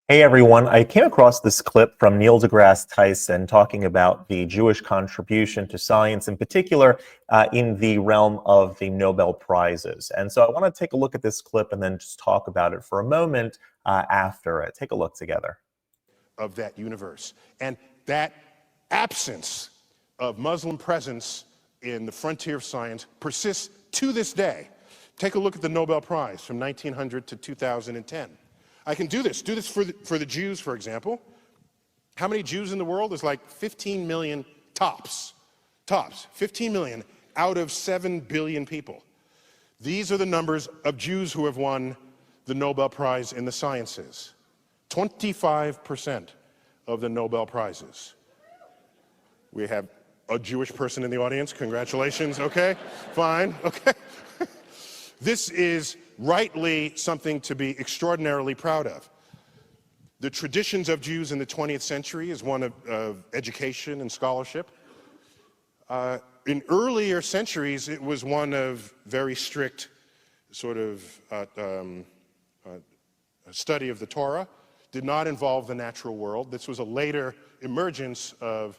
Hey everyone, I came across this clip from Neil deGrasse Tyson talking about the Jewish contribution to science, in particular in the realm of the Nobel Prizes. And so I want to take a look at this clip and then just talk about it for a moment after it. Take a look together. Of that universe. And that absence of Muslim presence in the frontier of science persists to this day. Take a look at the Nobel Prize from 1900 to 2010. I can do this for the Jews, for example. How many Jews in the world? There's like 15 million tops, 15 million out of 7 billion people. These are the numbers of Jews who have won the Nobel Prize in the sciences. 25% of the Nobel Prizes. We have a Jewish person in the audience. Congratulations. Okay, fine. Okay. This is rightly something to be extraordinarily proud of. The traditions of Jews in the 20th century is one of education and scholarship. In earlier centuries, it was one of very strict sort of study of the Torah. Did not involve the natural world. This was a later emergence of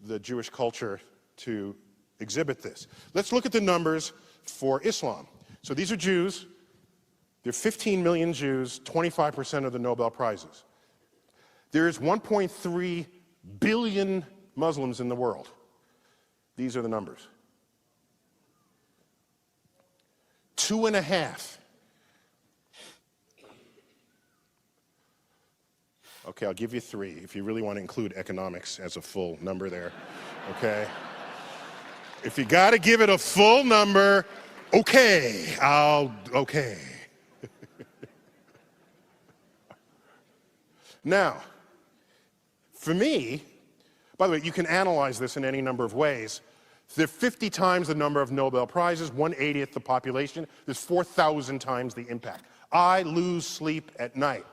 the Jewish culture to exhibit this. Let's look at the numbers for Islam. So these are Jews. There are 15 million Jews, 25% of the Nobel Prizes. There's 1.3 billion Muslims in the world. These are the numbers. 2.5. Okay, I'll give you 3 if you really want to include economics as a full number there, okay? If you got to give it a full number, okay. Now, for me, by the way, you can analyze this in any number of ways. There are 50 times the number of Nobel Prizes, 1/80th the population. There's 4,000 times the impact. I lose sleep at night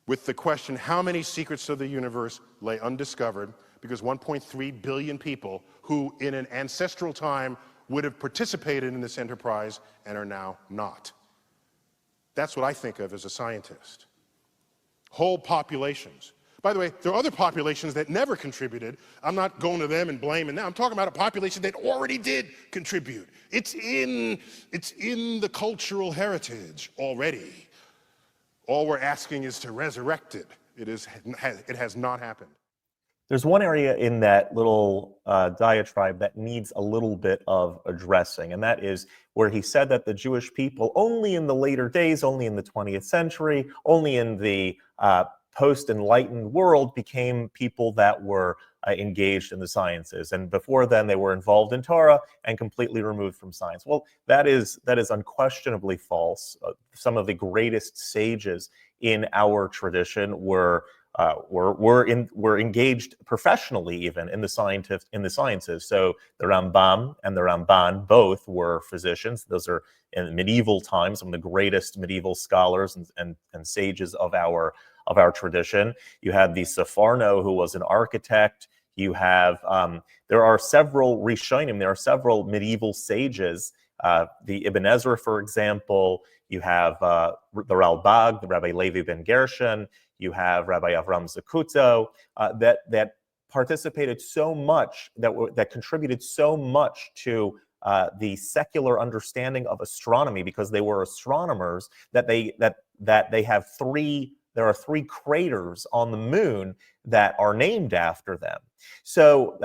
with the question, how many secrets of the universe lay undiscovered because 1.3 billion people who in an ancestral time would have participated in this enterprise and are now not. That's what I think of as a scientist. Whole populations. By the way, there are other populations that never contributed. I'm not going to them and blaming them. I'm talking about a population that already did contribute. It's in the cultural heritage already. All we're asking is to resurrect it. It has not happened. There's one area in that little diatribe that needs a little bit of addressing, and that is where he said that the Jewish people only in the later days, only in the 20th century, only in the post-enlightened world became people that were engaged in the sciences. And before then, they were involved in Torah and completely removed from science. Well, that is unquestionably false. Some of the greatest sages in our tradition were engaged professionally even in the sciences. So the Rambam and the Ramban both were physicians. Those are in medieval times some of the greatest medieval scholars and sages of our tradition. You had the Sepharno, who was an architect. You have there are several Rishonim. There are several medieval sages. The Ibn Ezra, for example. You have the Ralbag, the Rabbi Levi ben Gershon. You have Rabbi Avram Zakuto that participated so much, that contributed so much to the secular understanding of astronomy, because they were astronomers, that they have there are 3 craters on the moon that are named after them. So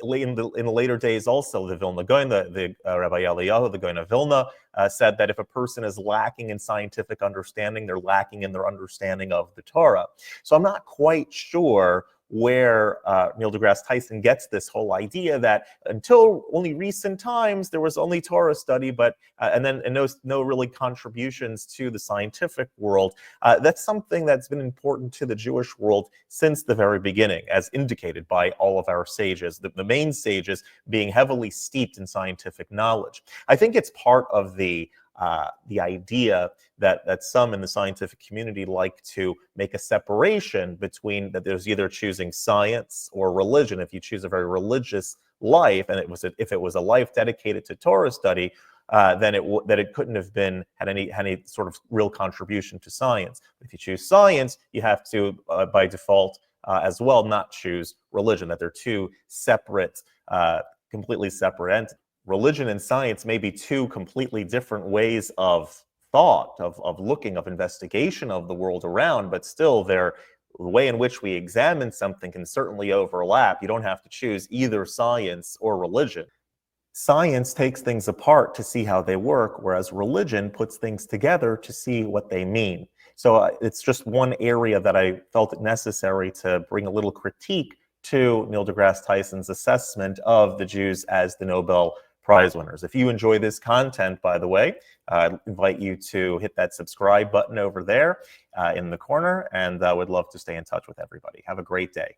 in the later days also, the Vilna Gaon, the Rabbi Eliyahu, the Gaon of Vilna, said that if a person is lacking in scientific understanding, they're lacking in their understanding of the Torah. So I'm not quite sure where Neil deGrasse Tyson gets this whole idea that until only recent times there was only Torah study, and no really contributions to the scientific world. That's something that's been important to the Jewish world since the very beginning, as indicated by all of our sages, the main sages being heavily steeped in scientific knowledge. I think it's part of the idea that some in the scientific community like to make a separation between that there's either choosing science or religion. If you choose a very religious life, and if it was a life dedicated to Torah study, then it couldn't have been had any sort of real contribution to science. If you choose science, you have to, by default, as well, not choose religion. That they're two separate, completely separate entities. Religion and science may be two completely different ways of thought, of looking, of investigation of the world around, but still the way in which we examine something can certainly overlap. You don't have to choose either science or religion. Science takes things apart to see how they work, whereas religion puts things together to see what they mean. So it's just one area that I felt it necessary to bring a little critique to Neil deGrasse Tyson's assessment of the Jews as the Nobel Prize winners. If you enjoy this content, by the way, I invite you to hit that subscribe button over there in the corner, and I would love to stay in touch with everybody. Have a great day.